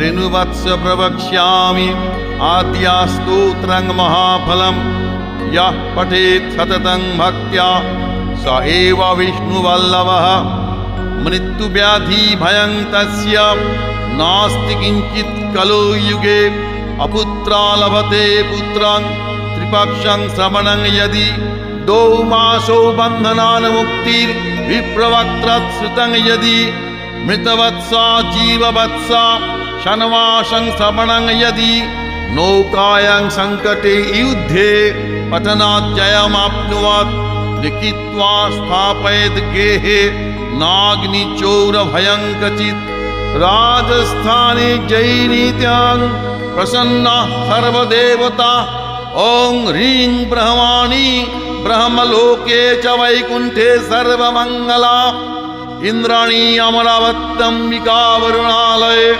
श्रेणुवत्स प्रवक्ष्यामि आद्यास्तोत्रं महाफलं यः पठेत् सततं भक्त्या स एव विष्णुवल्लभः मृत्युव्याधिभयं तस्य नास्ति किञ्चित् कलो युगे अपुत्रा लभते पुत्रं त्रिपक्षं श्रवणं यदि द्वौ मासौ बन्धनान् मुक्तिर्विप्रवक्त्रात् श्रुतं यदि मृतवत्सा जीववत्सा षण्मासं श्रवणं यदि नौकायां सङ्कटे युद्धे पठनात् जयमाप्नुयात् लिखित्वा स्थापयेत् गेहे नाग्निचौरभयं क्वचित् राजस्थाने जैनीत्यां प्रसन्ना सर्वदेवता ॐ ह्रीं ब्रह्माणि ब्रह्मलोके च वैकुण्ठे सर्वमङ्गला इंद्राणी अमरावत्यम्बिका वरुणालये